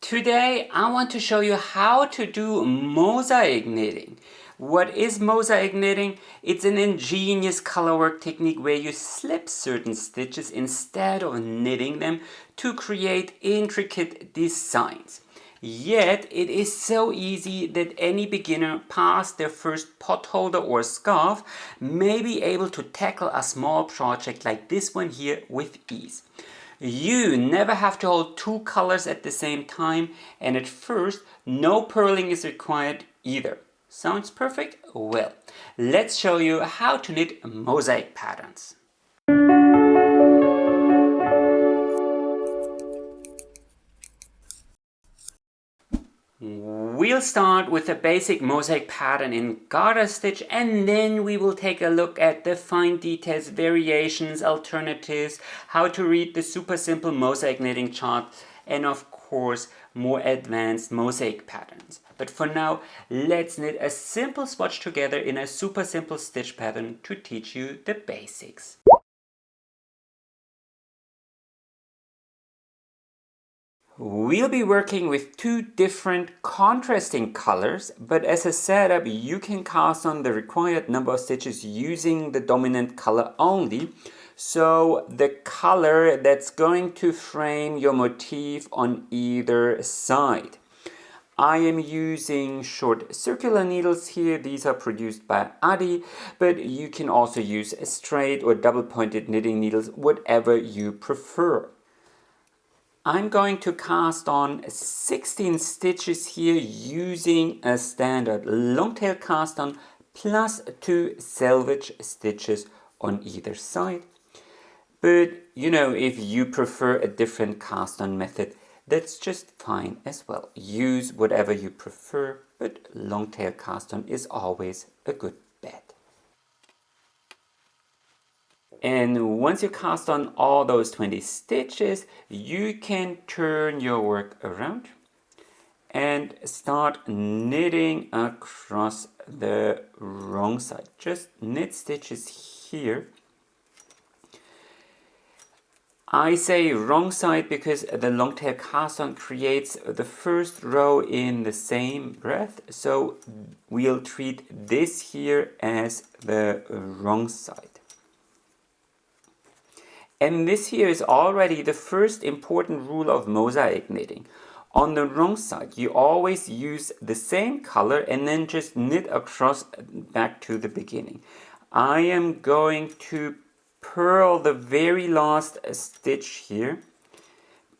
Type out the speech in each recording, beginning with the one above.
Today I want to show you how to do mosaic knitting. What is mosaic knitting? It's an ingenious colorwork technique where you slip certain stitches instead of knitting them to create intricate designs. Yet it is so easy that any beginner past their first pot holder or scarf may be able to tackle a small project like this one here with ease. You never have to hold two colors at the same time, and at first no purling is required either. Sounds perfect? Well, let's show you how to knit mosaic patterns. We'll start with a basic mosaic pattern in garter stitch, and then we will take a look at the fine details, variations, alternatives, how to read the super simple mosaic knitting chart, and of course more advanced mosaic patterns. But for now, let's knit a simple swatch together in a super simple stitch pattern to teach you the basics. We'll be working with two different contrasting colors, but as a setup you can cast on the required number of stitches using the dominant color only. So the color that's going to frame your motif on either side. I am using short circular needles here. These are produced by Adi, but you can also use straight or double pointed knitting needles, whatever you prefer. I'm going to cast on 16 stitches here using a standard long tail cast on plus 2 selvage stitches on either side. But if you prefer a different cast on method, that's just fine as well. Use whatever you prefer, but long tail cast on is always a good bet. And once you cast on all those 20 stitches, you can turn your work around and start knitting across the wrong side. Just knit stitches here. I say wrong side because the long tail cast on creates the first row in the same breath. So we'll treat this here as the wrong side. And this here is already the first important rule of mosaic knitting. On the wrong side, you always use the same color and then just knit across back to the beginning. I am going to purl the very last stitch here,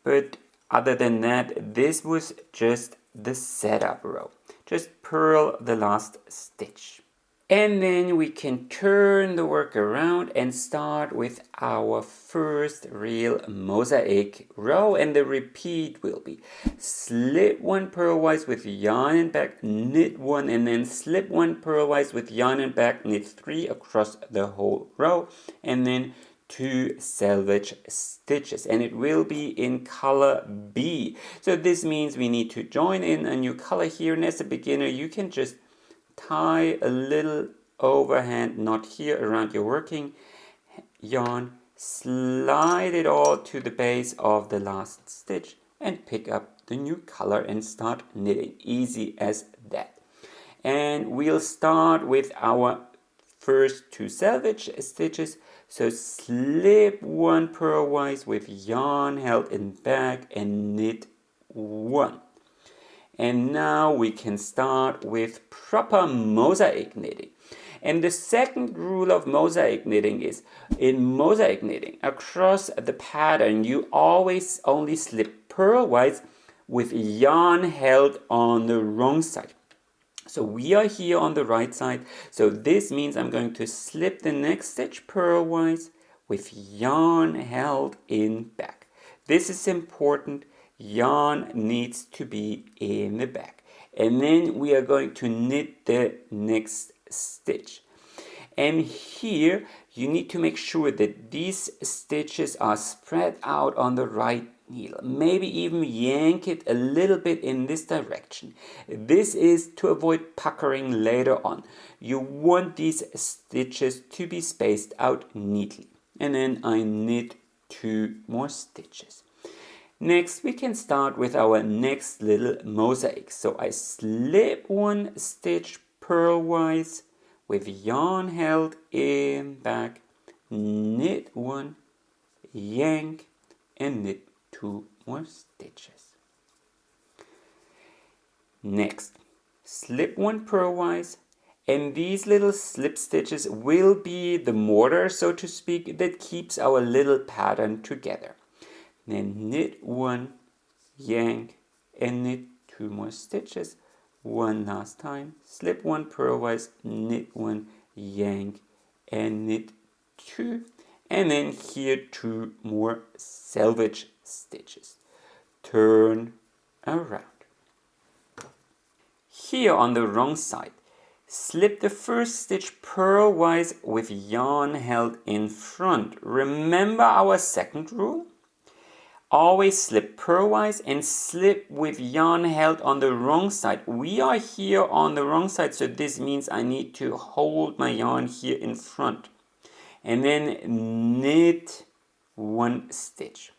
but other than that, this was just the setup row. Just purl the last stitch. And then we can turn the work around and start with our first real mosaic row, and the repeat will be slip one purlwise with yarn and back, knit one, and then slip one purlwise with yarn and back, knit 3 across the whole row, and then 2 selvage stitches, and it will be in color B. So this means we need to join in a new color here, and as a beginner you can just tie a little overhand knot here around your working yarn, slide it all to the base of the last stitch and pick up the new color and start knitting. Easy as that. And we'll start with our first 2 selvage stitches. So slip one purlwise with yarn held in back and knit 1. And now we can start with proper mosaic knitting. And the second rule of mosaic knitting is, in mosaic knitting, across the pattern, you always only slip purlwise with yarn held on the wrong side. So we are here on the right side. So this means I'm going to slip the next stitch purlwise with yarn held in back. This is important. Yarn needs to be in the back, and then we are going to knit the next stitch. And here you need to make sure that these stitches are spread out on the right needle. Maybe even yank it a little bit in this direction. This is to avoid puckering later on. You want these stitches to be spaced out neatly. And then I knit 2 more stitches. Next, we can start with our next little mosaic. So I slip one stitch purlwise with yarn held in back, knit one, yank, and knit 2 more stitches. Next, slip one purlwise, and these little slip stitches will be the mortar, so to speak, that keeps our little pattern together. Then knit one, yank, and knit 2 more stitches. One last time, slip one purlwise, knit one, yank, and knit 2. And then here 2 more selvage stitches. Turn around. Here on the wrong side, slip the first stitch purlwise with yarn held in front. Remember our second rule? Always slip purlwise and slip with yarn held on the wrong side. We are here on the wrong side, so this means I need to hold my yarn here in front. And then knit 1 stitch.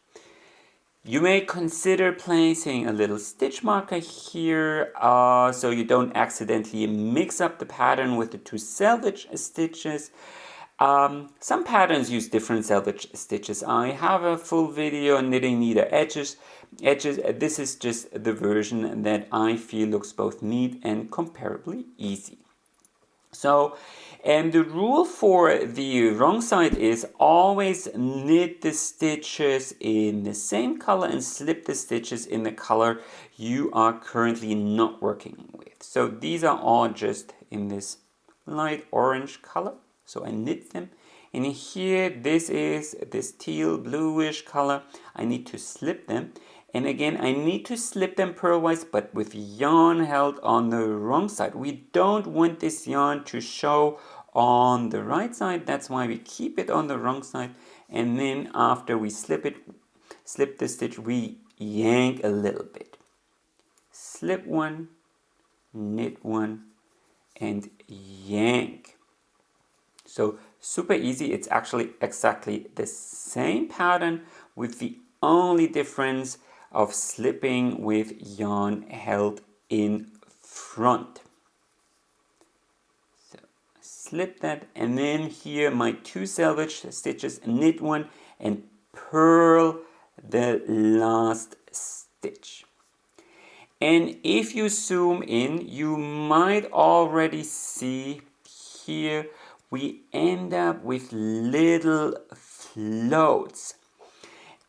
You may consider placing a little stitch marker here so you don't accidentally mix up the pattern with the 2 selvage stitches. Some patterns use different selvage stitches. I have a full video on knitting neater edges. This is just the version that I feel looks both neat and comparably easy. So, and the rule for the wrong side is always knit the stitches in the same color and slip the stitches in the color you are currently not working with. So these are all just in this light orange color. So I knit them. And here, this is this teal bluish color. I need to slip them. And again, I need to slip them purlwise, but with yarn held on the wrong side. We don't want this yarn to show on the right side. That's why we keep it on the wrong side. And then after we slip the stitch, we yank a little bit. Slip one, knit one, and yank. So super easy. It's actually exactly the same pattern with the only difference of slipping with yarn held in front. So slip that, and then here my 2 selvage stitches, knit one and purl the last stitch. And if you zoom in, you might already see here we end up with little floats.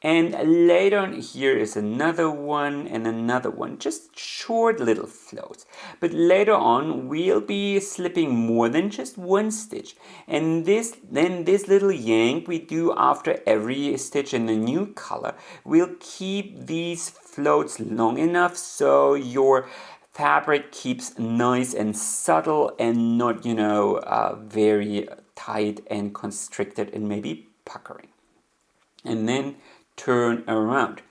And later on here is another one and another one, just short little floats. But later on we'll be slipping more than just 1 stitch. And this little yank we do after every stitch in the new color. We'll keep these floats long enough so your fabric keeps nice and subtle and not, very tight and constricted and maybe puckering. And then turn around.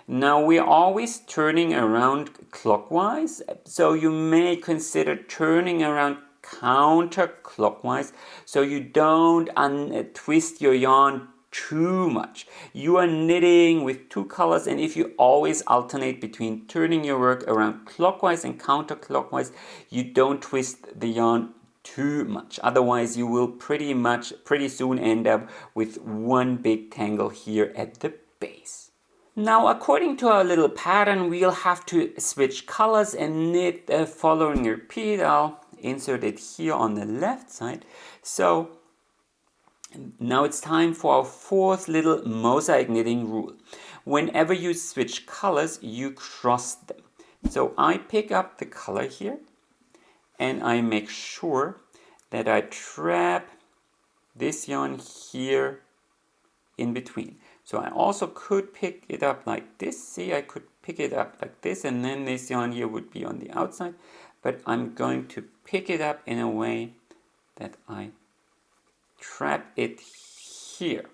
Now we're always turning around clockwise, so you may consider turning around counterclockwise so you don't twist your yarn too much. You are knitting with 2 colors, and if you always alternate between turning your work around clockwise and counterclockwise, you don't twist the yarn too much. Otherwise you will pretty soon end up with one big tangle here at the base. Now, according to our little pattern, we'll have to switch colors and knit the following repeat. I'll insert it here on the left side. So now it's time for our 4th little mosaic knitting rule. Whenever you switch colors, you cross them. So I pick up the color here and I make sure that I trap this yarn here in between. So I also could pick it up like this. See, I could pick it up like this, and then this yarn here would be on the outside. But I'm going to pick it up in a way that I trap it here.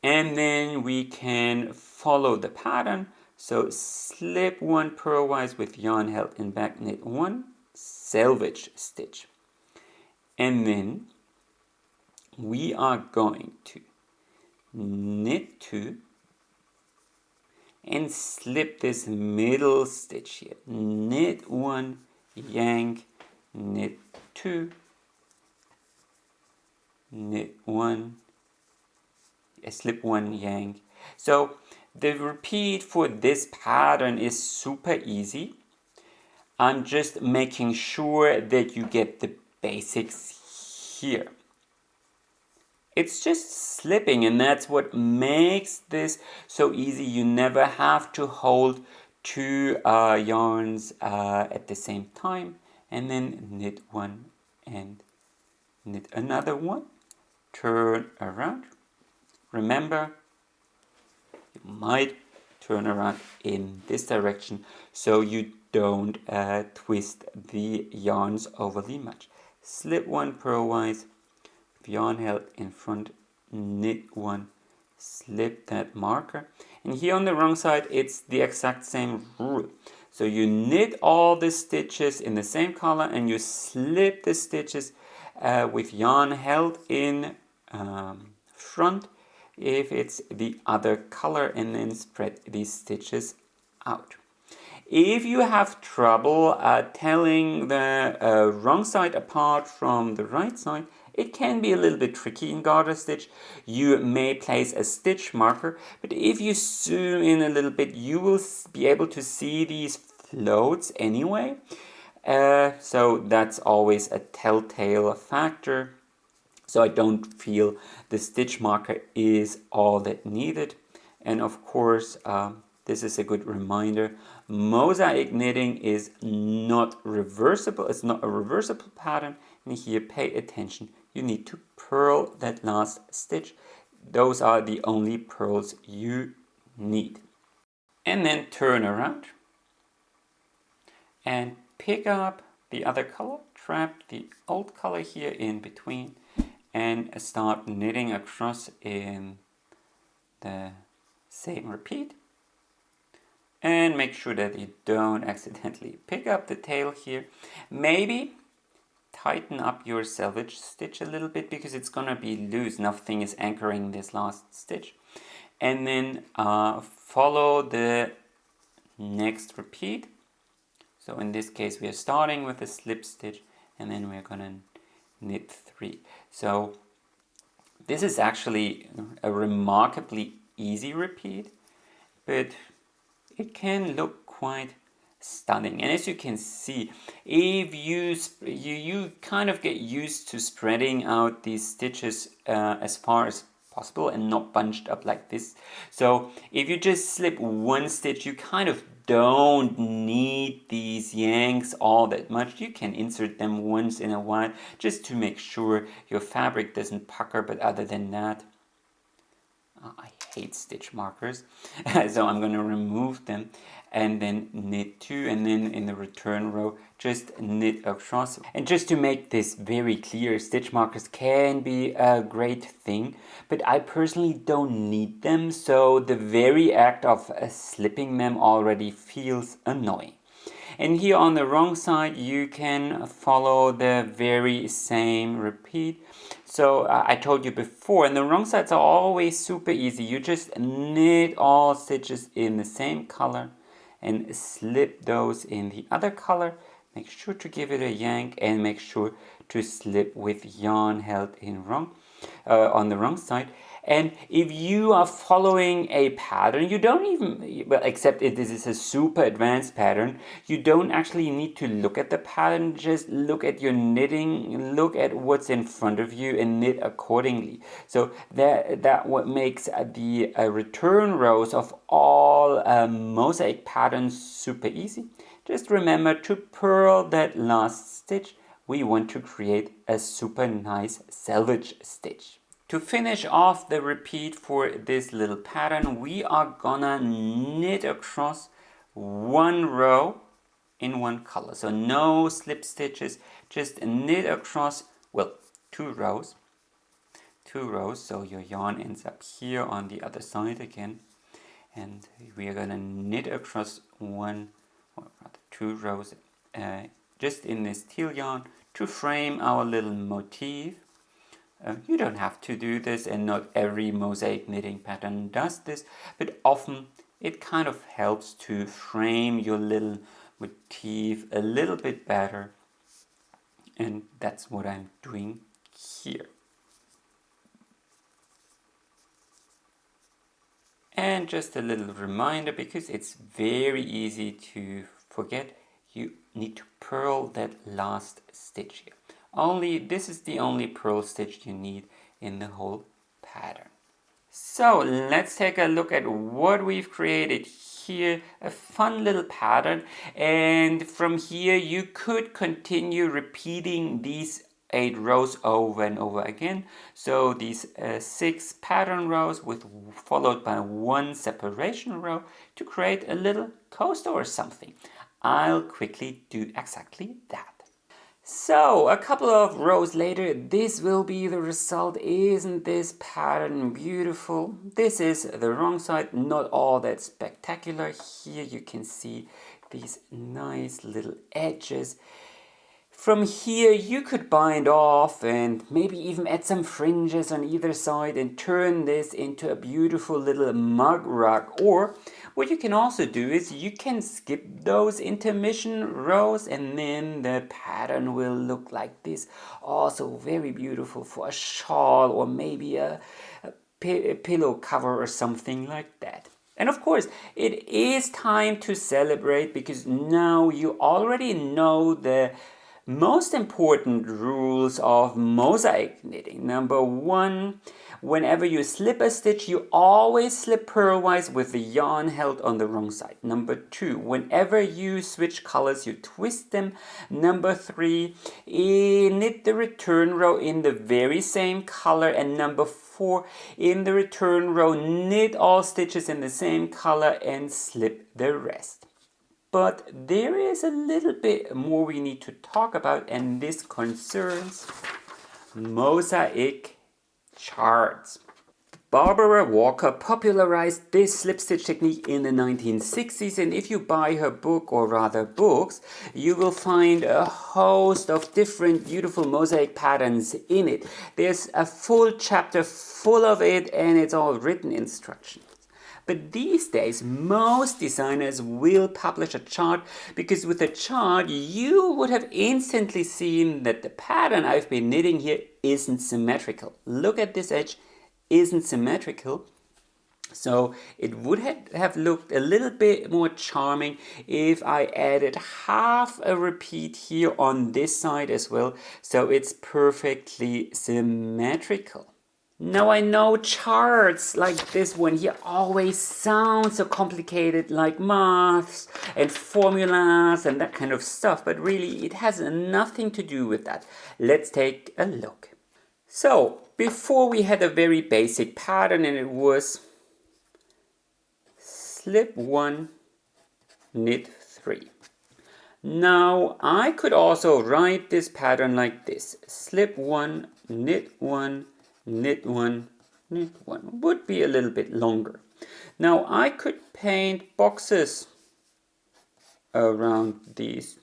And then we can follow the pattern. So slip 1 purlwise with yarn held in back, knit 1 selvage stitch. And then we are going to knit 2 and slip this middle stitch here. Knit 1, yank, knit 2, knit 1, slip 1, yank. So the repeat for this pattern is super easy. I'm just making sure that you get the basics here. It's just slipping, and that's what makes this so easy. You never have to hold two yarns at the same time, and then knit 1 and knit another one, turn around. Remember, you might turn around in this direction so you don't twist the yarns overly much. Slip 1 purlwise, yarn held in front, knit 1, slip that marker. And here on the wrong side, it's the exact same rule. So you knit all the stitches in the same color and you slip the stitches with yarn held in front if it's the other color, and then spread these stitches out. If you have trouble telling the wrong side apart from the right side, it can be a little bit tricky in garter stitch. You may place a stitch marker, but if you zoom in a little bit, you will be able to see these floats anyway. So that's always a telltale factor. So I don't feel the stitch marker is all that needed. And of course, this is a good reminder. Mosaic knitting is not reversible. It's not a reversible pattern. And here, pay attention. You need to purl that last stitch. Those are the only purls you need. And then turn around and pick up the other color. Trap the old color here in between and start knitting across in the same repeat. And make sure that you don't accidentally pick up the tail here. Maybe tighten up your selvage stitch a little bit because it's gonna be loose. Nothing is anchoring this last stitch. And then follow the next repeat. So in this case we are starting with a slip stitch and then we're gonna knit 3. So this is actually a remarkably easy repeat, but it can look quite stunning. And as you can see, if you kind of get used to spreading out these stitches as far as possible and not bunched up like this. So if you just slip one stitch, you kind of don't need these yanks all that much. You can insert them once in a while just to make sure your fabric doesn't pucker, but other than that, I hate stitch markers, so I'm going to remove them and then knit 2, and then in the return row just knit across. And just to make this very clear, stitch markers can be a great thing, but I personally don't need them, so the very act of slipping them already feels annoying. And here on the wrong side, you can follow the very same repeat. So I told you before, and the wrong sides are always super easy. You just knit all stitches in the same color and slip those in the other color. Make sure to give it a yank and make sure to slip with yarn held in wrong on the wrong side. And if you are following a pattern, you don't even, well, except if this is a super advanced pattern, you don't actually need to look at the pattern. Just look at your knitting, look at what's in front of you and knit accordingly. So that what makes the return rows of all mosaic patterns super easy. Just remember to purl that last stitch. We want to create a super nice selvage stitch. To finish off the repeat for this little pattern, we are gonna knit across one row in one color. So no slip stitches, just knit across, well, two rows. So your yarn ends up here on the other side again. And we are gonna knit across one, or rather 2 rows, just in this teal yarn to frame our little motif. You don't have to do this, and not every mosaic knitting pattern does this, but often It kind of helps to frame your little motif a little bit better. And that's what I'm doing here. And just a little reminder, because it's very easy to forget, you need to purl that last stitch here. This is the only purl stitch you need in the whole pattern. So let's take a look at what we've created here, a fun little pattern. And from here you could continue repeating these 8 rows over and over again. So these 6 pattern rows followed by 1 separation row to create a little coaster or something. I'll quickly do exactly that. So a couple of rows later, this will be the result. Isn't this pattern beautiful? This is the wrong side, not all that spectacular. Here you can see these nice little edges. From here you could bind off and maybe even add some fringes on either side and turn this into a beautiful little mug rug. Or what you can also do is you can skip those intermission rows and then the pattern will look like this. Also very beautiful for a shawl or maybe a pillow cover or something like that. And of course, it is time to celebrate, because now you already know the most important rules of mosaic knitting. Number 1, whenever you slip a stitch, you always slip purlwise with the yarn held on the wrong side. Number 2, whenever you switch colors, you twist them. Number 3, knit the return row in the very same color. And number 4, in the return row, knit all stitches in the same color and slip the rest. But there is a little bit more we need to talk about, and this concerns mosaic charts. Barbara Walker popularized this slip stitch technique in the 1960s, and if you buy her book, or rather books, you will find a host of different beautiful mosaic patterns in it. There's a full chapter full of it, and it's all written instructions. But these days, most designers will publish a chart, because with a chart, you would have instantly seen that the pattern I've been knitting here isn't symmetrical. Look at this edge, isn't symmetrical. So it would have looked a little bit more charming if I added half a repeat here on this side as well, so it's perfectly symmetrical. Now I know charts like this one here always sound so complicated, like maths and formulas and that kind of stuff, but really it has nothing to do with that. Let's take a look. So before we had a very basic pattern, and it was slip 1, knit 3. Now I could also write this pattern like this: slip 1, knit 1, knit 1, knit 1. Would be a little bit longer. Now I could paint boxes around these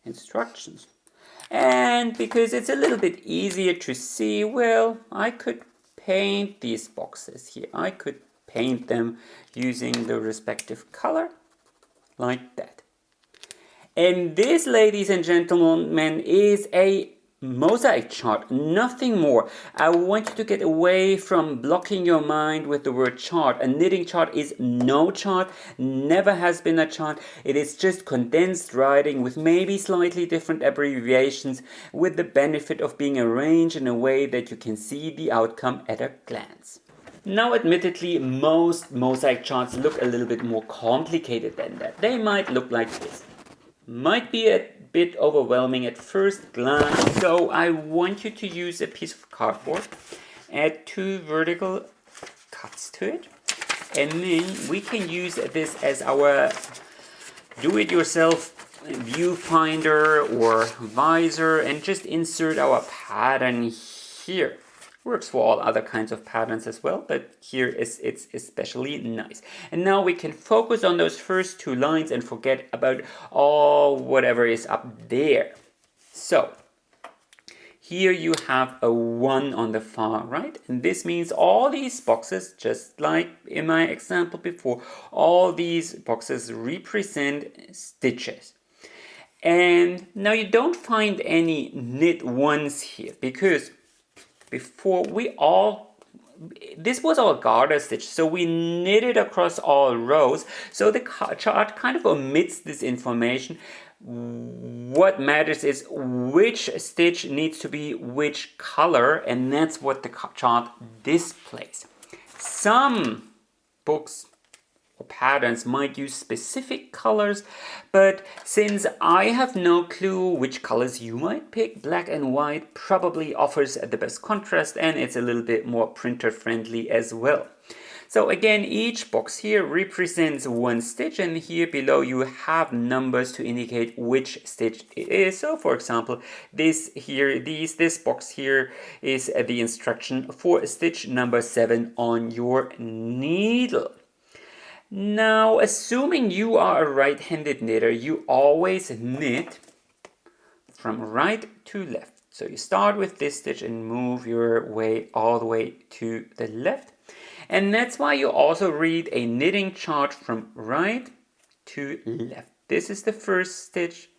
instructions. And because it's a little bit easier to see, well, I could paint these boxes here. I could paint them using the respective color like that. And this, ladies and gentlemen, is a mosaic chart, nothing more. I want you to get away from blocking your mind with the word chart. A knitting chart is no chart, never has been a chart. It is just condensed writing with maybe slightly different abbreviations, with the benefit of being arranged in a way that you can see the outcome at a glance. Now, admittedly, most mosaic charts look a little bit more complicated than that. They might look like this. Might be a bit overwhelming at first glance, so I want you to use a piece of cardboard, add 2 vertical cuts to it, and then we can use this as our do-it-yourself viewfinder or visor and just insert our pattern here. Works for all other kinds of patterns as well, but here it's especially nice. And now we can focus on those first 2 lines and forget about all whatever is up there. So here you have a 1 on the far right, and this means all these boxes, just like in my example before, all these boxes represent stitches. And now you don't find any knit ones here, because before this was our garter stitch, so we knitted across all rows, so the chart kind of omits this information. What matters is which stitch needs to be which color, and that's what the chart displays. Some books or patterns might use specific colors, but since I have no clue which colors you might pick, black and white probably offers the best contrast, and it's a little bit more printer friendly as well. So again, each box here represents one stitch, and here below you have numbers to indicate which stitch it is. So for example, this box here is the instruction for stitch number 7 on your needle. Now, assuming you are a right-handed knitter, you always knit from right to left. So you start with this stitch and move your way all the way to the left. And that's why you also read a knitting chart from right to left. This is the first stitch,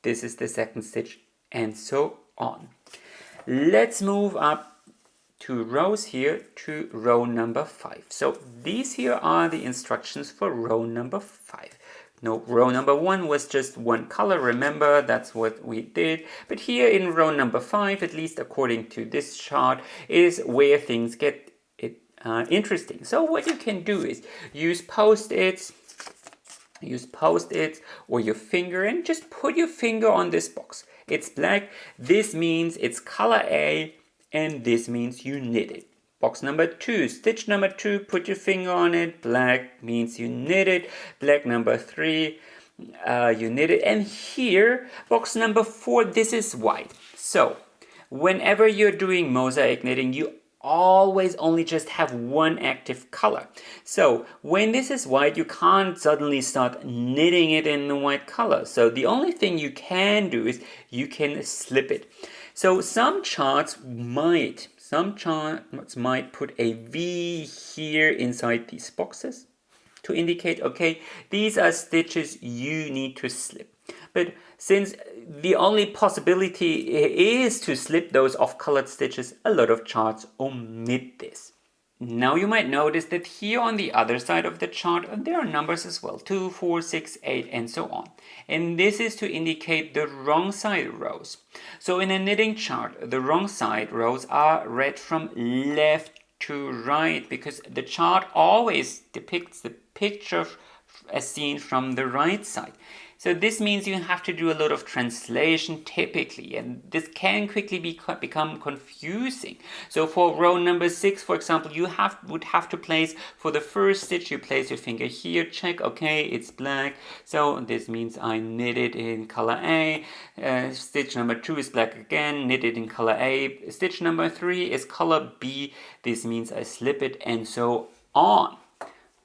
this is the second stitch, and so on. Let's move up 2 rows here to row number 5. So these here are the instructions for row number 5. No, row number 1 was just one color, remember, that's what we did. But here in row number 5, at least according to this chart, is where things get interesting. So what you can do is use post-its or your finger, and just put your finger on this box. It's black, this means it's color A, and this means you knit it. Box number 2, stitch number 2, put your finger on it, black means you knit it, black number 3, you knit it, and here, box number 4, this is white. So, whenever you're doing mosaic knitting, you always only just have one active color. So when this is white, you can't suddenly start knitting it in the white color. So the only thing you can do is you can slip it. So some charts might put a V here inside these boxes to indicate, okay, these are stitches you need to slip. But since the only possibility is to slip those off-colored stitches, a lot of charts omit this. Now you might notice that here on the other side of the chart there are numbers as well, 2, 4, 6, 8 and so on. And this is to indicate the wrong side rows. So in a knitting chart, the wrong side rows are read from left to right, because the chart always depicts the picture as seen from the right side. So this means you have to do a lot of translation typically, and this can quickly become confusing. So for row number 6, for example, you would have to place, for the first stitch, you place your finger here, check, okay, it's black, so this means I knit it in color A. Stitch number 2 is black again, knit it in color A. Stitch number 3 is color B, this means I slip it, and so on.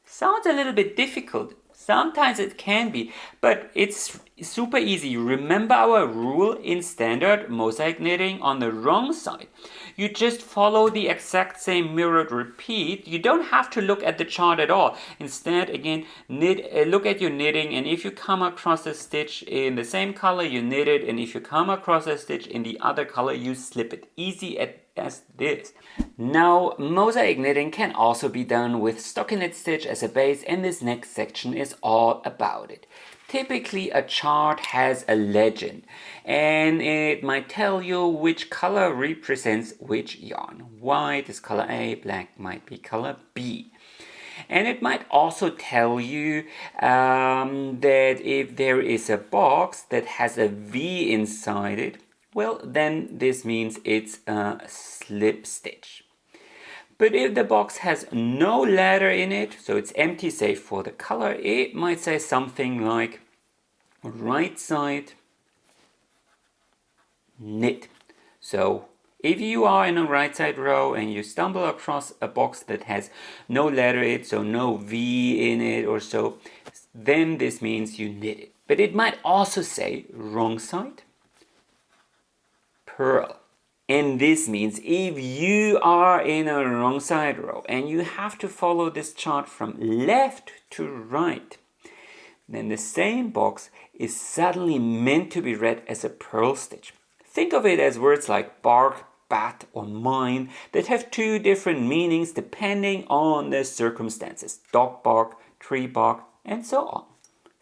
Sounds a little bit difficult. Sometimes it can be, but it's super easy. Remember our rule in standard mosaic knitting on the wrong side. You just follow the exact same mirrored repeat. You don't have to look at the chart at all. Instead, again, look at your knitting, and if you come across a stitch in the same color, you knit it, and if you come across a stitch in the other color, you slip it. Easy as this. Now, mosaic knitting can also be done with stockinette stitch as a base, and this next section is all about it. Typically, a chart has a legend, and it might tell you which color represents which yarn. White is color A, black might be color B. And it might also tell you that if there is a box that has a V inside it, well, then this means it's a slip stitch. But if the box has no letter in it, so it's empty save for the color, it might say something like right side knit. So if you are in a right side row and you stumble across a box that has no letter in it, so no V in it or so, then this means you knit it. But it might also say wrong side purl. And this means if you are in a wrong side row and you have to follow this chart from left to right, then the same box is suddenly meant to be read as a purl stitch. Think of it as words like bark, bat, or mine that have two different meanings depending on the circumstances. Dog bark, tree bark, and so on.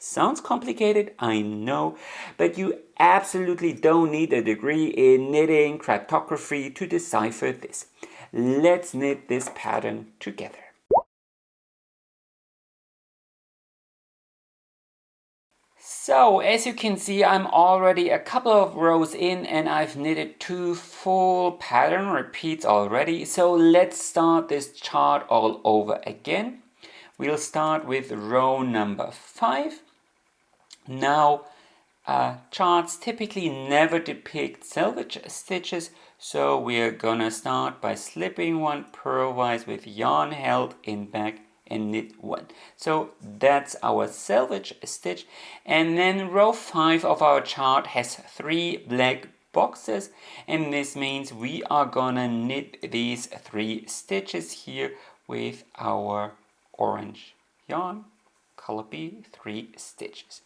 Sounds complicated, I know, but you absolutely don't need a degree in knitting cryptography to decipher this. Let's knit this pattern together. So, as you can see, I'm already a couple of rows in and I've knitted 2 full pattern repeats already. So let's start this chart all over again. We'll start with row number 5. Now, charts typically never depict selvage stitches, so we're gonna start by slipping one purlwise with yarn held in back and knit one. So that's our selvage stitch. And then row 5 of our chart has 3 black boxes, and this means we are gonna knit these 3 stitches here with our orange yarn, color B, 3 stitches.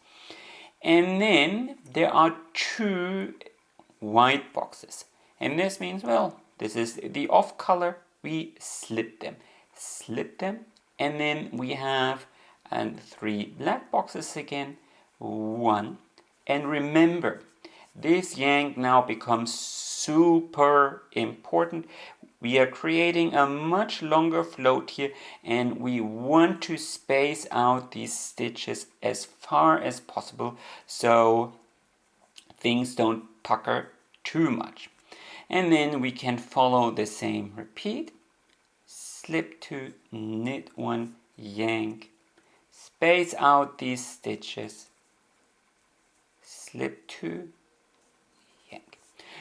And then there are 2 white boxes. And this means, well, this is the off color. We slip them, and then we have 3 black boxes again, 1. And remember, this yank now becomes super important. We are creating a much longer float here, and we want to space out these stitches as far as possible so things don't pucker too much. And then we can follow the same repeat. Slip 2, knit 1, yank, space out these stitches, slip 2, yank.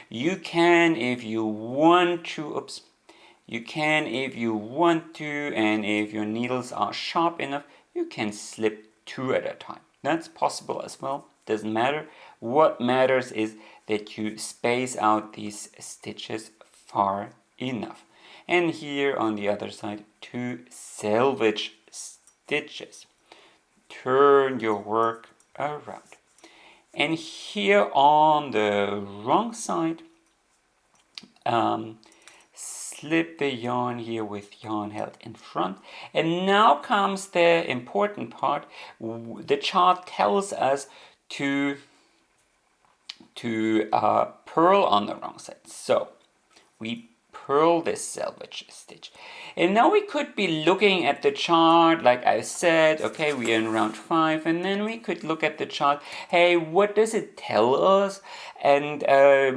You can, if you want to, and if your needles are sharp enough, you can slip 2 at a time. That's possible as well, doesn't matter. What matters is that you space out these stitches far enough. And here on the other side, 2 selvage stitches. Turn your work around. And here on the wrong side, slip the yarn here with yarn held in front. And now comes the important part. The chart tells us to purl on the wrong side. So we purl this selvage stitch. And now we could be looking at the chart, like I said, okay, we are in round 5, and then we could look at the chart, hey, what does it tell us? And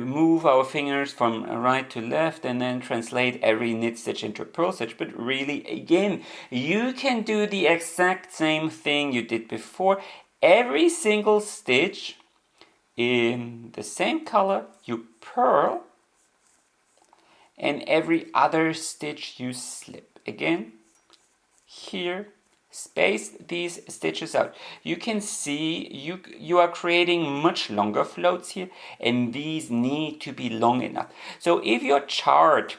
move our fingers from right to left and then translate every knit stitch into a purl stitch. But really, again, you can do the exact same thing you did before. Every single stitch in the same color, you purl, and every other stitch you slip. Again, here, space these stitches out. You can see you are creating much longer floats here, and these need to be long enough. So if your chart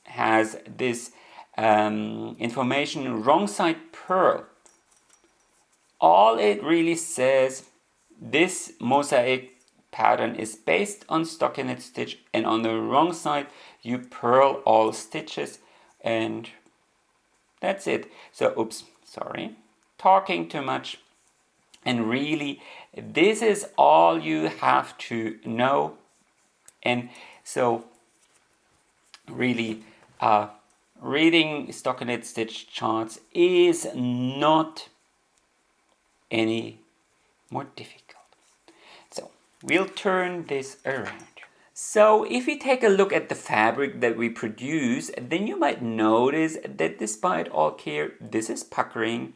has this information wrong side purl, all it really says, this mosaic pattern is based on stockinette stitch, and on the wrong side you purl all stitches, and that's it. So talking too much. And really, this is all you have to know. And so really, reading stockinette stitch charts is not any more difficult. So we'll turn this around. So if we take a look at the fabric that we produce, then you might notice that despite all care, this is puckering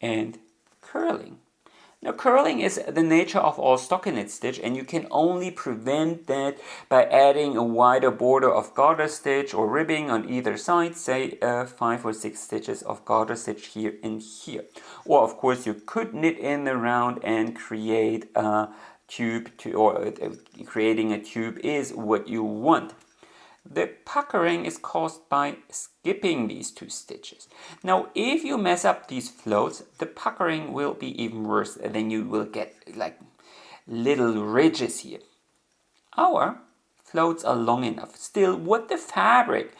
and curling. Now curling is the nature of all stockinette stitch, and you can only prevent that by adding a wider border of garter stitch or ribbing on either side, say 5 or 6 stitches of garter stitch here and here. Or of course you could knit in the round and create a tube, creating a tube is what you want. The puckering is caused by skipping these 2 stitches. Now, if you mess up these floats, the puckering will be even worse, and then you will get like little ridges here. Our floats are long enough. Still, what the fabric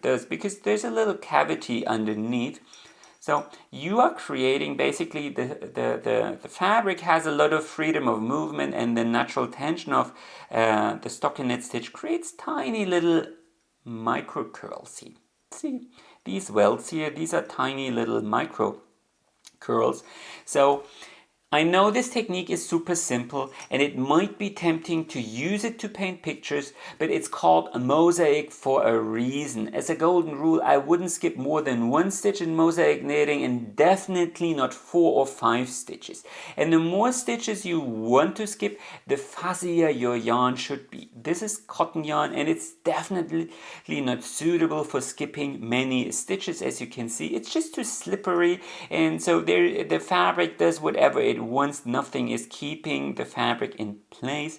does, because there's a little cavity underneath, so you are creating basically the fabric has a lot of freedom of movement, and the natural tension of the stockinette stitch creates tiny little micro curls here. See these welts here, these are tiny little micro curls. So I know this technique is super simple and it might be tempting to use it to paint pictures, but it's called a mosaic for a reason. As a golden rule, I wouldn't skip more than 1 stitch in mosaic knitting, and definitely not 4 or 5 stitches. And the more stitches you want to skip, the fuzzier your yarn should be. This is cotton yarn and it's definitely not suitable for skipping many stitches. As you can see, it's just too slippery, and so the fabric does whatever it wants. Nothing is keeping the fabric in place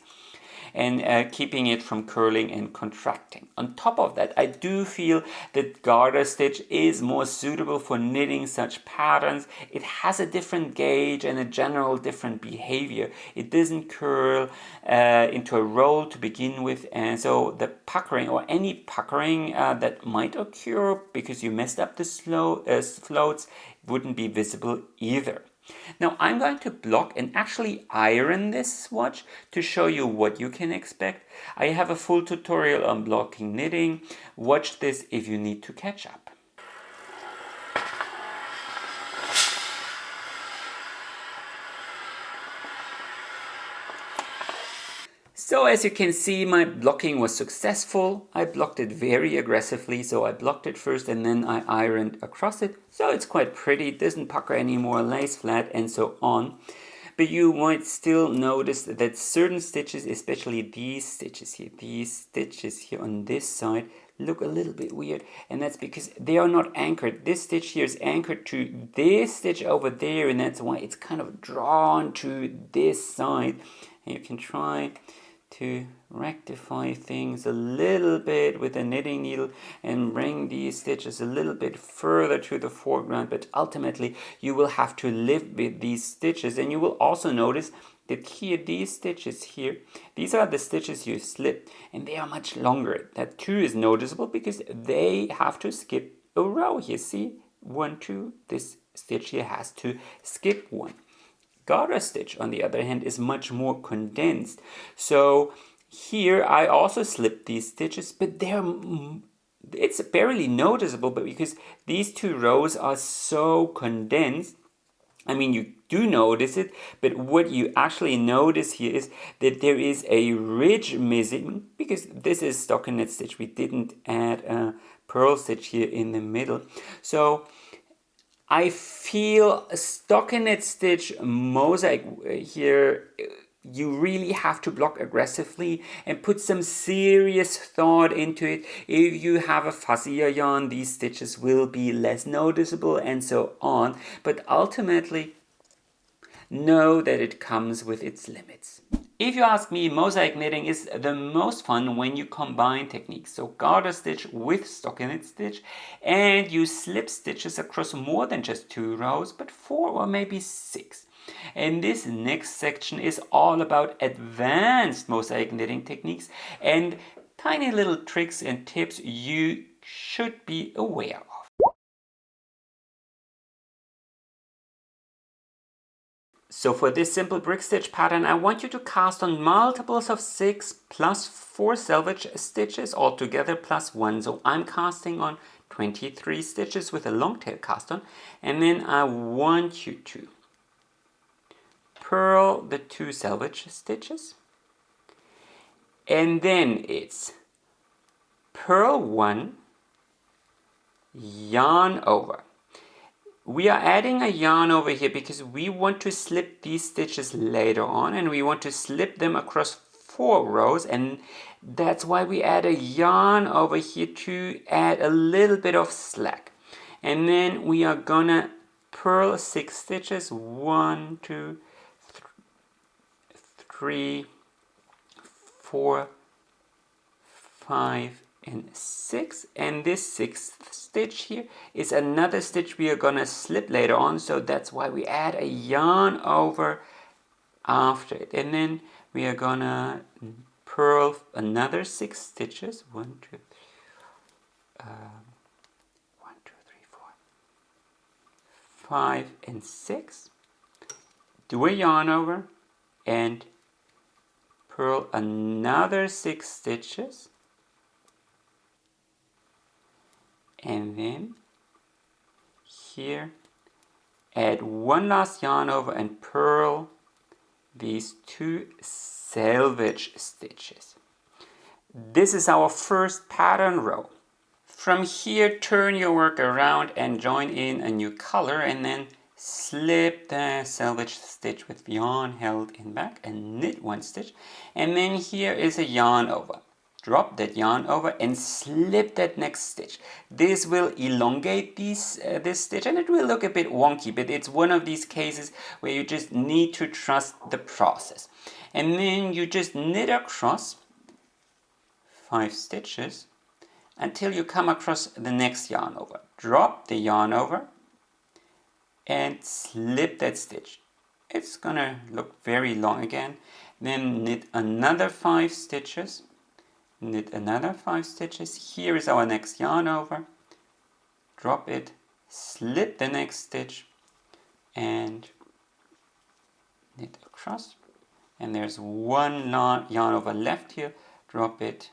and keeping it from curling and contracting. On top of that, I do feel that garter stitch is more suitable for knitting such patterns. It has a different gauge and a general different behavior. It doesn't curl into a roll to begin with, and so the puckering or any puckering that might occur because you messed up the floats wouldn't be visible either. Now I'm going to block and actually iron this swatch to show you what you can expect. I have a full tutorial on blocking knitting. Watch this if you need to catch up. So as you can see, my blocking was successful. I blocked it very aggressively, so I blocked it first and then I ironed across it. So it's quite pretty, it doesn't pucker anymore, lays flat and so on. But you might still notice that certain stitches, especially these stitches here on this side, look a little bit weird, and that's because they are not anchored. This stitch here is anchored to this stitch over there, and that's why it's kind of drawn to this side. And you can try to rectify things a little bit with a knitting needle and bring these stitches a little bit further to the foreground, but ultimately you will have to live with these stitches. And you will also notice that here, these stitches here, these are the stitches you slip, and they are much longer. That too is noticeable because they have to skip a row here. See, 1, 2, this stitch here has to skip 1. Garter stitch, on the other hand, is much more condensed. So here I also slipped these stitches, but it's barely noticeable, but because these 2 rows are so condensed, I mean, you do notice it, but what you actually notice here is that there is a ridge missing, because this is stockinette stitch. We didn't add a purl stitch here in the middle. So I feel a stockinette stitch mosaic here, you really have to block aggressively and put some serious thought into it. If you have a fuzzier yarn, these stitches will be less noticeable and so on. But ultimately, know that it comes with its limits. If you ask me, mosaic knitting is the most fun when you combine techniques. So garter stitch with stockinette stitch, and you slip stitches across more than just 2 rows, but 4 or maybe 6. And this next section is all about advanced mosaic knitting techniques and tiny little tricks and tips you should be aware of. So for this simple brick stitch pattern, I want you to cast on multiples of 6 plus 4 selvage stitches altogether plus 1. So I'm casting on 23 stitches with a long tail cast on, and then I want you to purl the 2 selvage stitches, and then it's purl 1, yarn over. We are adding a yarn over here because we want to slip these stitches later on, and we want to slip them across 4 rows, and that's why we add a yarn over here to add a little bit of slack. And then we are gonna purl 6 stitches, 1, 2, 3, 4, 5 and 6, and this 6th stitch here is another stitch we are gonna slip later on, so that's why we add a yarn over after it, and then we are gonna purl another 6 stitches. 1 2 3 4 5 and 6, do a yarn over and purl another 6 stitches, and then here add one last yarn over and purl these 2 selvage stitches. This is our first pattern row. From here, turn your work around and join in a new color, and then slip the selvage stitch with yarn held in back and knit 1 stitch, and then here is a yarn over. Drop that yarn over and slip that next stitch. This will elongate this stitch, and it will look a bit wonky, but it's one of these cases where you just need to trust the process. And then you just knit across 5 stitches until you come across the next yarn over. Drop the yarn over and slip that stitch. It's gonna look very long again. Then knit another 5 stitches. Knit another 5 stitches. Here is our next yarn over. Drop it, slip the next stitch, and knit across. And there's one yarn over left here. Drop it,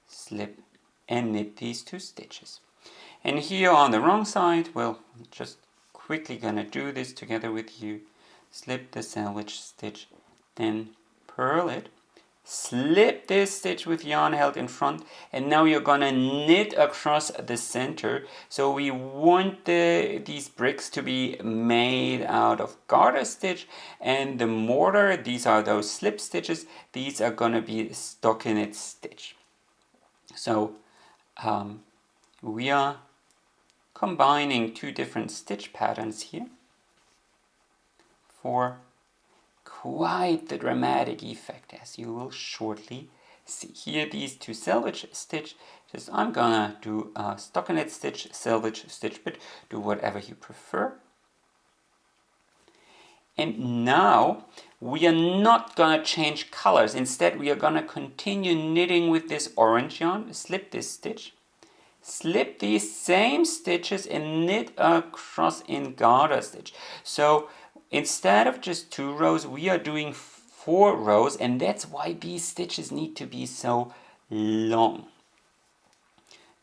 slip, and knit these 2 stitches. And here on the wrong side, well, just quickly gonna do this together with you. Slip the selvage stitch, then purl it, slip this stitch with yarn held in front, and now you're gonna knit across the center. So we want these bricks to be made out of garter stitch, and the mortar, these are those slip stitches, these are gonna be stockinette stitch. So we are combining 2 different stitch patterns here for quite the dramatic effect, as you will shortly see. Here, these 2 selvage stitches, I'm gonna do a stockinette stitch, selvage stitch, but do whatever you prefer. And now we are not gonna change colors. Instead, we are gonna continue knitting with this orange yarn. Slip this stitch, slip these same stitches, and knit across in garter stitch. So instead of just 2 rows, we are doing 4 rows, and that's why these stitches need to be so long.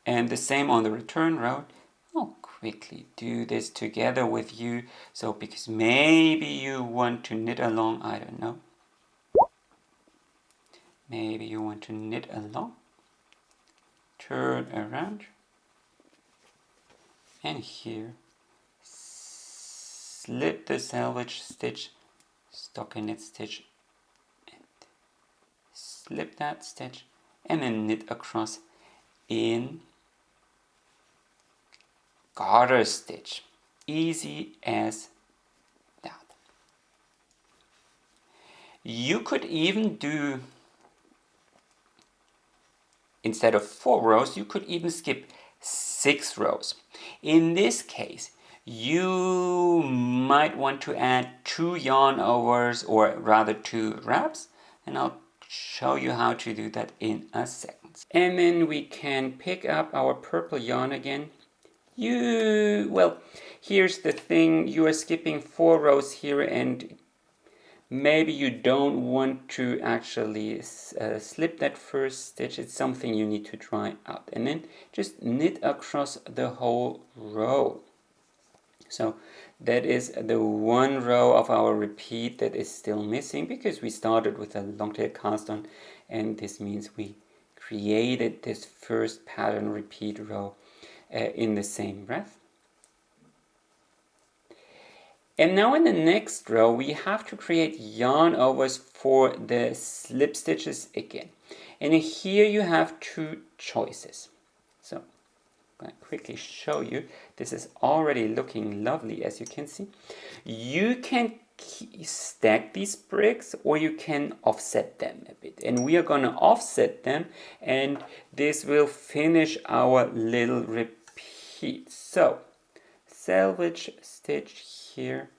And the same on the return row. I'll quickly do this together with you, so because maybe you want to knit along, I don't know. Maybe you want to knit along. Turn around, and here slip the selvage stitch, stockinette stitch, and slip that stitch, and then knit across in garter stitch. Easy as that. You could even do, instead of 4 rows, you could even skip 6 rows. In this case, you might want to add 2 yarn overs, or rather 2 wraps, and I'll show you how to do that in a second. And then we can pick up our purple yarn again. Well, here's the thing, you are skipping 4 rows here, and maybe you don't want to actually slip that first stitch. It's something you need to try out. And then just knit across the whole row. So that is the 1 row of our repeat that is still missing, because we started with a long tail cast on, and this means we created this first pattern repeat row in the same breath. And now in the next row, we have to create yarn overs for the slip stitches again. And here you have 2 choices. So I'm going to quickly show you. This is already looking lovely, as you can see. You can stack these bricks, or you can offset them a bit. And we are going to offset them, and this will finish our little repeat. So selvage stitch here,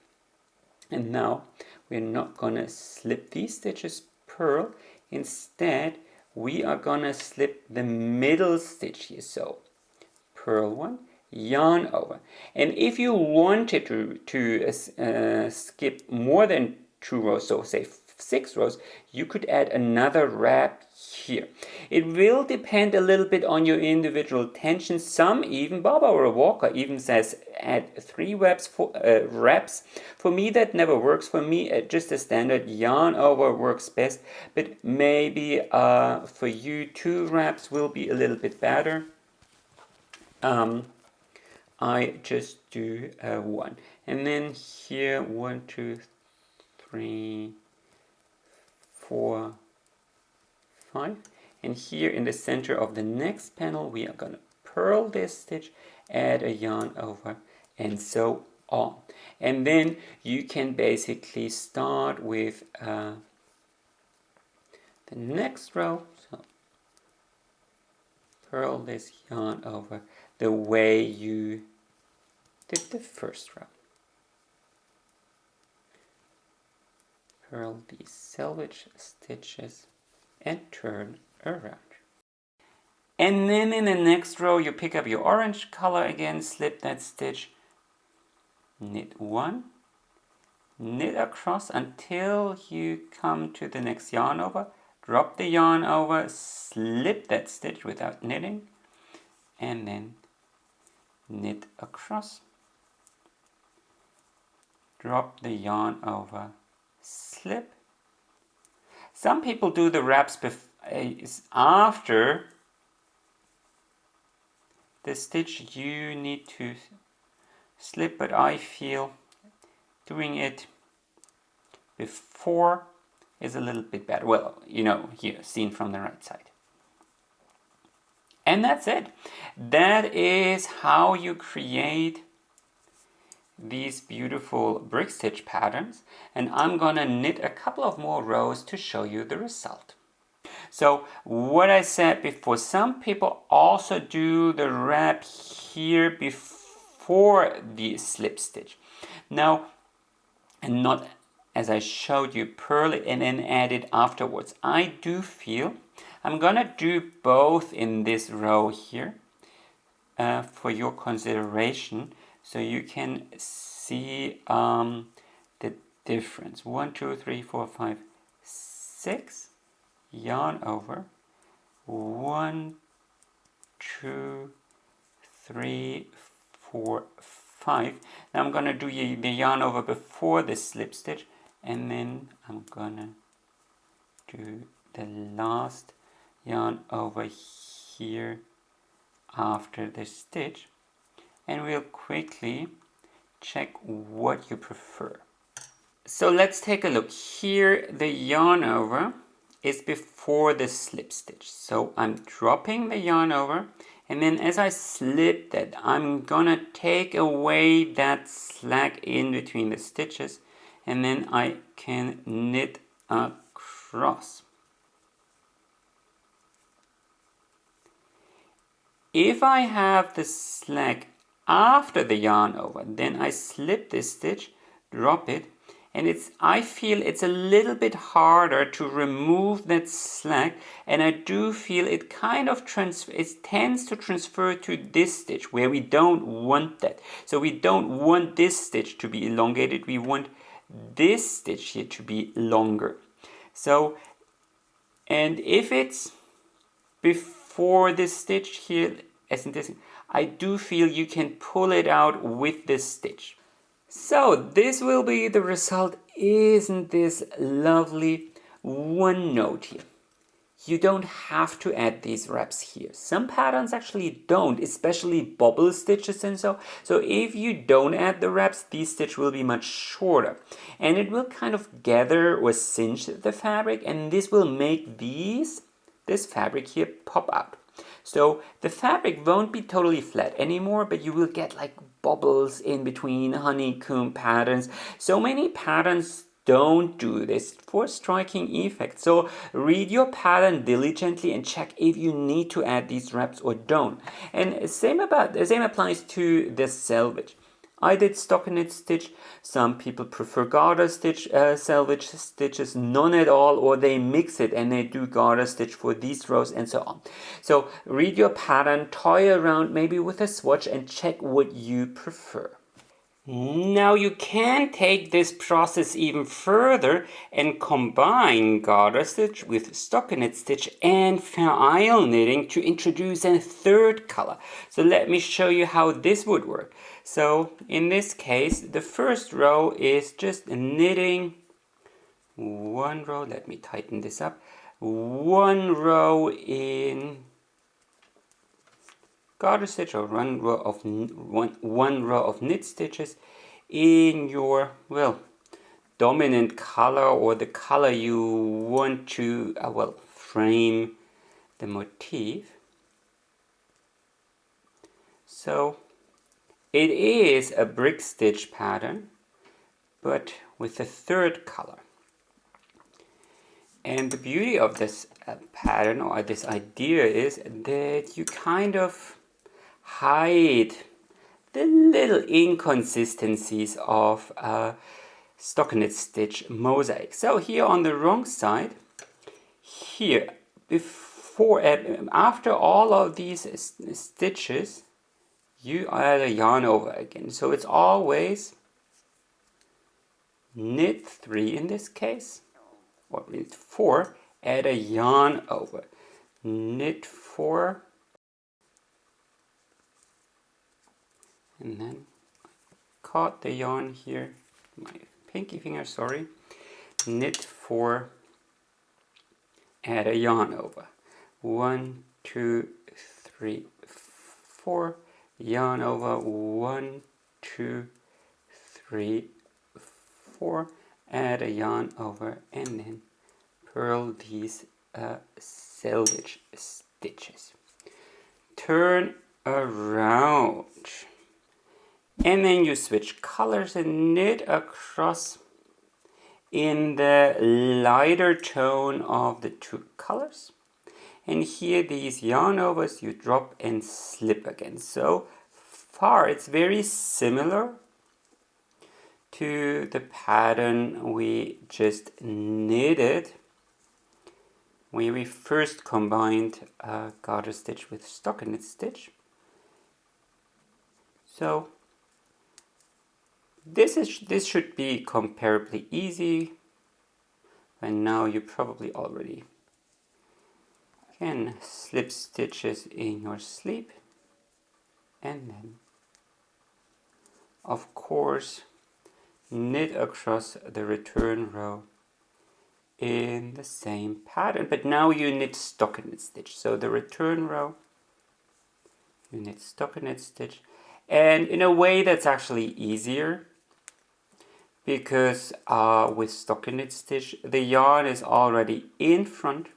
and now we're not going to slip these stitches purl. Instead, we are going to slip the middle stitch here. So purl one, yarn over. And if you wanted to skip more than 2 rows, so say 6 rows, you could add another wrap here. It will depend a little bit on your individual tension. Some, even Barbara Walker even says add 3 wraps. For me, that never works. For me, just a standard yarn over works best. But maybe for you, 2 wraps will be a little bit better. I just do 1, and then here 1, 2, 3, 4, 5, and here in the center of the next panel we are going to purl this stitch, add a yarn over, and so on. And then you can basically start with the next row. So purl this yarn over the way you did the first row. Purl these selvage stitches and turn around. And then in the next row you pick up your orange color again, slip that stitch, knit 1, knit across until you come to the next yarn over, drop the yarn over, slip that stitch without knitting, and then knit across, drop the yarn over, slip. Some people do the wraps after the stitch you need to slip, but I feel doing it before is a little bit better. Well, you know, here seen from the right side. And that's it. That is how you create these beautiful brick stitch patterns, and I'm gonna knit a couple of more rows to show you the result. So what I said before, some people also do the wrap here before the slip stitch. Now, and not as I showed you, purl it and then add it afterwards. I do feel I'm gonna do both in this row here for your consideration, so you can see the difference. 1, 2, 3, 4, 5, 6, yarn over, 1, 2, 3, 4, 5. Now I'm gonna do the yarn over before the slip stitch, and then I'm gonna do the last yarn over here after the stitch, and we'll quickly check what you prefer. So let's take a look. Here the yarn over is before the slip stitch. So I'm dropping the yarn over, and then as I slip that, I'm gonna take away that slack in between the stitches, and then I can knit across. If I have the slack after the yarn over, then I slip this stitch, drop it, and I feel it's a little bit harder to remove that slack, and I do feel it kind of it tends to transfer to this stitch where we don't want that. So we don't want this stitch to be elongated, we want this stitch here to be longer. So, and if it's before this stitch here, as in this, I do feel you can pull it out with this stitch. So this will be the result. Isn't this lovely? One note here. You don't have to add these wraps here. Some patterns actually don't, especially bobble stitches and so. So if you don't add the wraps, these stitches will be much shorter. And it will kind of gather or cinch the fabric, and this will make this fabric here pop out. So the fabric won't be totally flat anymore, but you will get like bubbles in between, honeycomb patterns. So many patterns don't do this for striking effect. So read your pattern diligently and check if you need to add these wraps or don't. And same applies to the selvage. I did stockinette stitch. Some people prefer garter stitch, selvage stitches, none at all, or they mix it and they do garter stitch for these rows and so on. So read your pattern, toy around maybe with a swatch and check what you prefer. Now you can take this process even further and combine garter stitch with stockinette stitch and Fair Isle knitting to introduce a third color. So let me show you how this would work. So in this case, the first row is just knitting one row. Let me tighten this up. One row in garter stitch or one row of knit stitches in your dominant color or the color you want to frame the motif. So it is a brick stitch pattern, but with a third color. And the beauty of this pattern or this idea is that you kind of hide the little inconsistencies of stockinette stitch mosaic. So here on the wrong side, here after all of these stitches, you add a yarn over again. So it's always knit 3 in this case, or knit 4, add a yarn over, knit 4, and then caught the yarn here, my pinky finger, sorry, knit 4, add a yarn over, 1, 2, 3, 4, yarn over, 1, 2, 3, 4, add a yarn over, and then purl these selvage stitches. Turn around, and then you switch colors and knit across in the lighter tone of the two colors. And here these yarn overs you drop and slip again. So far it's very similar to the pattern we just knitted where we first combined garter stitch with stockinette stitch. So this should be comparably easy, and now you probably already can slip stitches in your sleeve, and then of course knit across the return row in the same pattern, but now you knit stockinette stitch. So the return row, you knit stockinette stitch, and in a way that's actually easier because with stockinette stitch the yarn is already in front,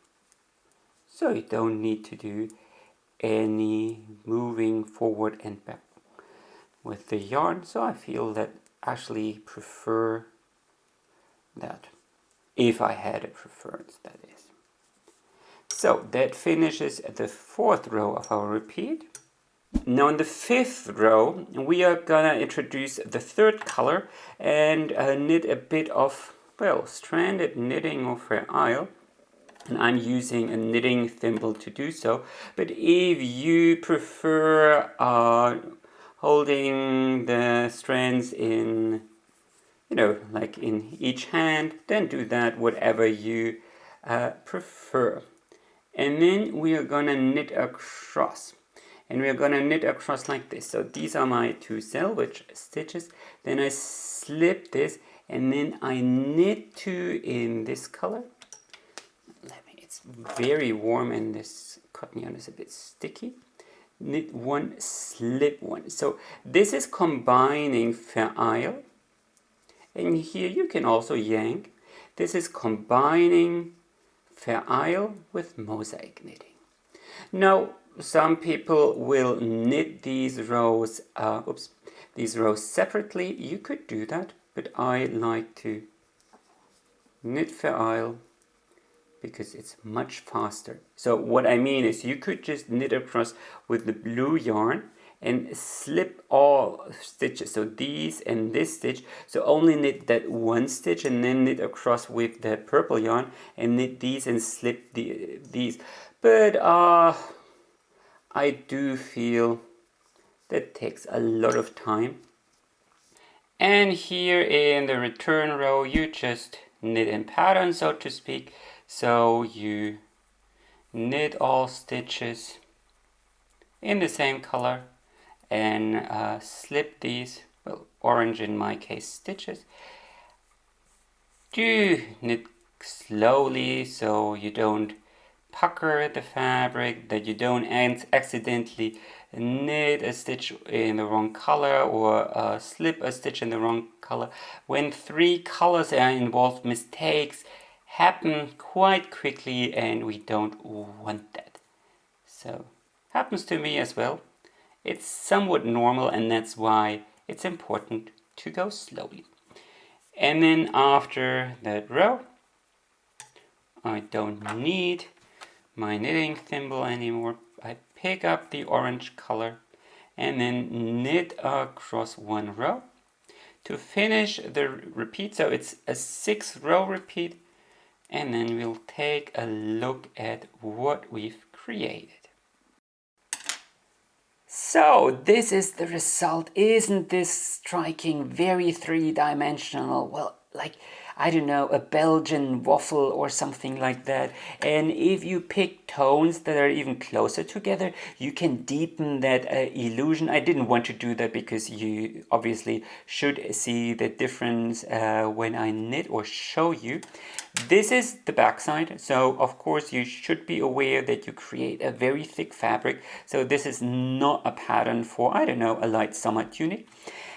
so you don't need to do any moving forward and back with the yarn. So I feel that actually prefer that, if I had a preference, that is. So that finishes the 4th row of our repeat. Now in the 5th row we are gonna introduce the 3rd color and knit a bit of stranded knitting or Fair Isle, and I'm using a knitting thimble to do so. But if you prefer holding the strands in, like in each hand, then do that, whatever you prefer. And then we are gonna knit across, and we are gonna knit across like this. So these are my 2 selvage stitches. Then I slip this, and then I knit 2 in this color. It's very warm, and this cotton yarn is a bit sticky. Knit 1, slip 1. So this is combining Fair Isle, and here you can also yank. This is combining Fair Isle with mosaic knitting. Now some people will knit these rows, these rows separately. You could do that, but I like to knit Vereil because it's much faster. So what I mean is you could just knit across with the blue yarn and slip all stitches, so these and this stitch, so only knit that one stitch and then knit across with the purple yarn and knit these and slip these. But I do feel that takes a lot of time. And here in the return row you just knit in pattern, so to speak. So you knit all stitches in the same color and slip these, well, orange in my case, stitches. Do knit slowly so you don't pucker the fabric, that you don't accidentally knit a stitch in the wrong color or slip a stitch in the wrong color. When 3 colors are involved, mistakes happen quite quickly and we don't want that. So happens to me as well. It's somewhat normal and that's why it's important to go slowly. And then after that row, I don't need my knitting thimble anymore. I pick up the orange color and then knit across one row to finish the repeat. So it's a 6 row repeat, and then we'll take a look at what we've created. So this is the result. Isn't this striking? Very three-dimensional. Well, like, I don't know, a Belgian waffle or something like that. And if you pick tones that are even closer together, you can deepen that illusion. I didn't want to do that because you obviously should see the difference when I knit or show you. This is the backside, so of course you should be aware that you create a very thick fabric. So this is not a pattern for, I don't know, a light summer tunic.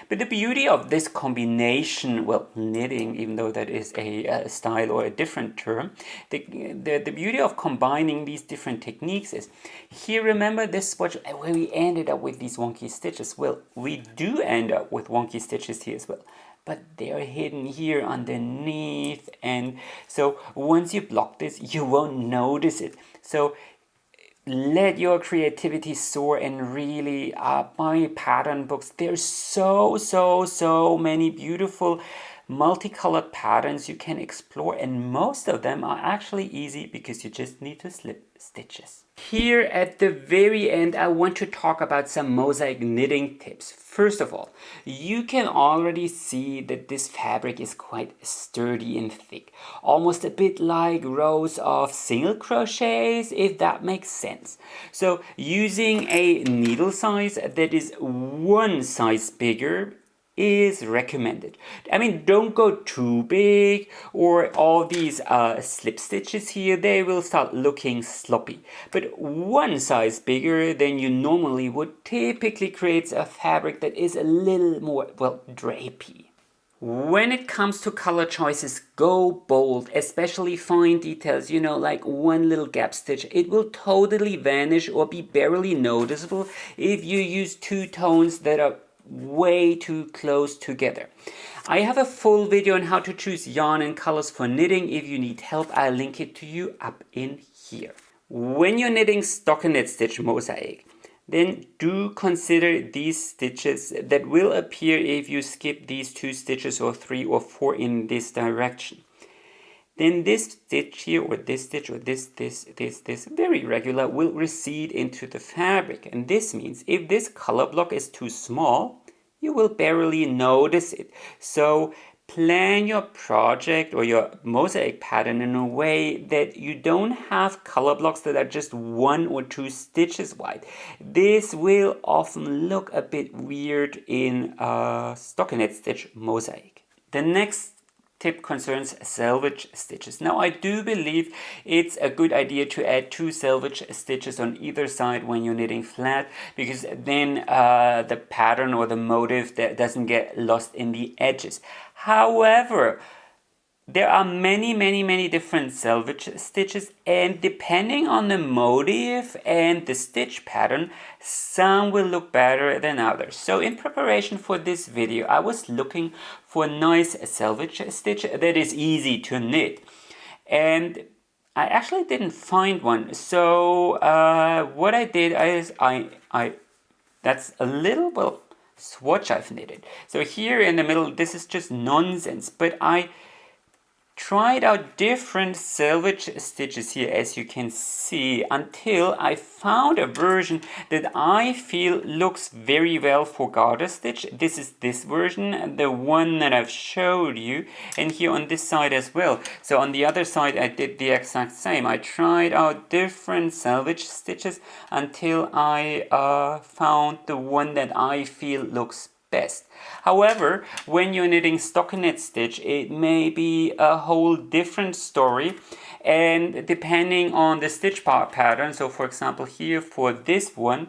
But the beauty of this combination, well, knitting, even though that is a style or a different term, the beauty of combining these different techniques is, here remember this swatch where we ended up with these wonky stitches. Well, we do end up with wonky stitches here as well, but they're hidden here underneath, and so once you block this, you won't notice it. So let your creativity soar and really buy pattern books. There's so many beautiful multicolored patterns you can explore, and most of them are actually easy because you just need to slip stitches. Here at the very end, I want to talk about some mosaic knitting tips. First of all, you can already see that this fabric is quite sturdy and thick, almost a bit like rows of single crochets, if that makes sense. So using a needle size that is 1 size bigger is recommended. I mean, don't go too big, or all these slip stitches here, they will start looking sloppy. But 1 size bigger than you normally would typically creates a fabric that is a little more, well, drapey. When it comes to color choices, go bold, especially fine details, you know, like one little gap stitch. It will totally vanish or be barely noticeable if you use 2 tones that are way too close together. I have a full video on how to choose yarn and colors for knitting. If you need help, I'll link it to you up in here. When you're knitting stockinette stitch mosaic, then do consider these stitches that will appear if you skip these 2 stitches or 3 or 4 in this direction. Then this stitch here, or this stitch, or this, very regular, will recede into the fabric. And this means if this color block is too small, you will barely notice it. So plan your project or your mosaic pattern in a way that you don't have color blocks that are just 1 or 2 stitches wide. This will often look a bit weird in a stockinette stitch mosaic. The next tip concerns selvage stitches. Now, I do believe it's a good idea to add 2 selvage stitches on either side when you're knitting flat, because then the pattern or the motif that doesn't get lost in the edges. However, there are many different selvage stitches, and depending on the motif and the stitch pattern, some will look better than others. So in preparation for this video, I was looking for a nice selvage stitch that is easy to knit, and I actually didn't find one. So what I did is I that's a little, well, swatch I've knitted. So here in the middle, this is just nonsense, but I tried out different selvage stitches here, as you can see, until I found a version that I feel looks very well for garter stitch. This is this version, the one that I've showed you, and here on this side as well. So on the other side I did the exact same. I tried out different selvage stitches until I found the one that I feel looks best. However, when you're knitting stockinette stitch, it may be a whole different story, and depending on the stitch pattern, so for example here for this one,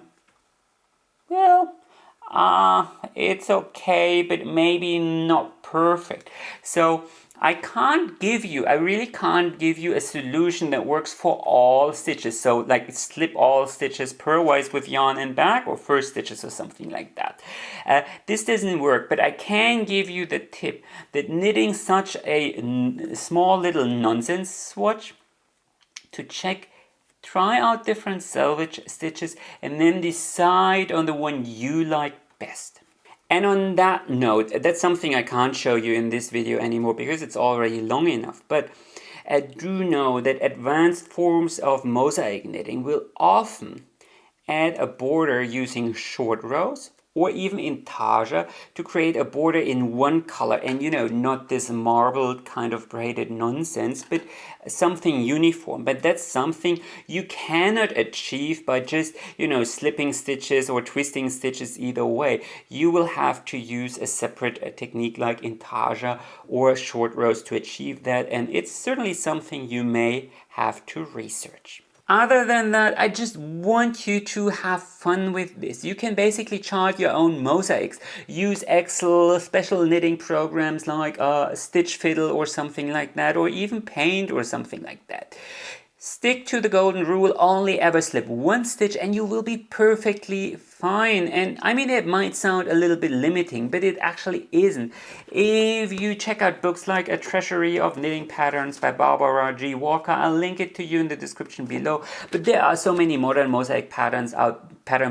well, it's okay, but maybe not perfect. So I really can't give you a solution that works for all stitches. So like slip all stitches pairwise with yarn and back, or first stitches or something like that. This doesn't work, but I can give you the tip that knitting such a small little nonsense swatch to check, try out different selvage stitches, and then decide on the one you like best. And on that note, that's something I can't show you in this video anymore because it's already long enough, but do know that advanced forms of mosaic knitting will often add a border using short rows or even intarsia to create a border in one color, and not this marbled kind of braided nonsense, but something uniform. But that's something you cannot achieve by just slipping stitches or twisting stitches either way. You will have to use a separate technique like intarsia or short rows to achieve that, and it's certainly something you may have to research. Other than that, I just want you to have fun with this. You can basically chart your own mosaics. Use Excel, special knitting programs like Stitch Fiddle or something like that, or even Paint or something like that. Stick to the golden rule, only ever slip one stitch and you will be perfectly fine. And I mean, it might sound a little bit limiting, but it actually isn't. If you check out books like A Treasury of Knitting Patterns by Barbara G. Walker, I'll link it to you in the description below. But there are so many modern mosaic pattern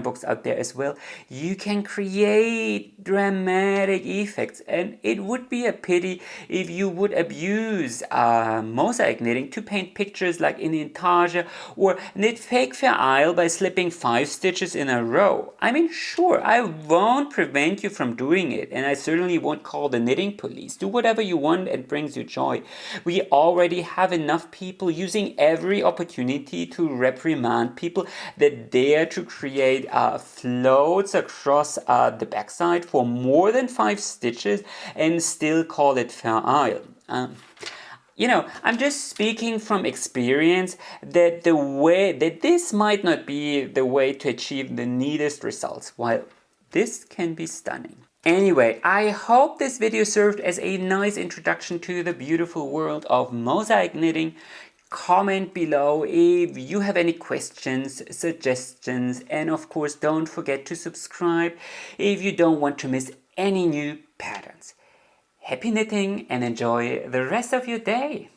books out there as well. You can create dramatic effects, and it would be a pity if you would abuse mosaic knitting to paint pictures like in intarsia or knit fake fair isle by slipping 5 stitches in a row. I mean, sure, I won't prevent you from doing it, and I certainly won't call the knitting police. Do whatever you want and brings you joy. We already have enough people using every opportunity to reprimand people that dare to create floats across the backside for more than 5 stitches and still call it fair isle. I'm just speaking from experience that this might not be the way to achieve the neatest results, while this can be stunning. Anyway, I hope this video served as a nice introduction to the beautiful world of mosaic knitting. Comment below if you have any questions, suggestions, and of course don't forget to subscribe if you don't want to miss any new patterns. Happy knitting and enjoy the rest of your day!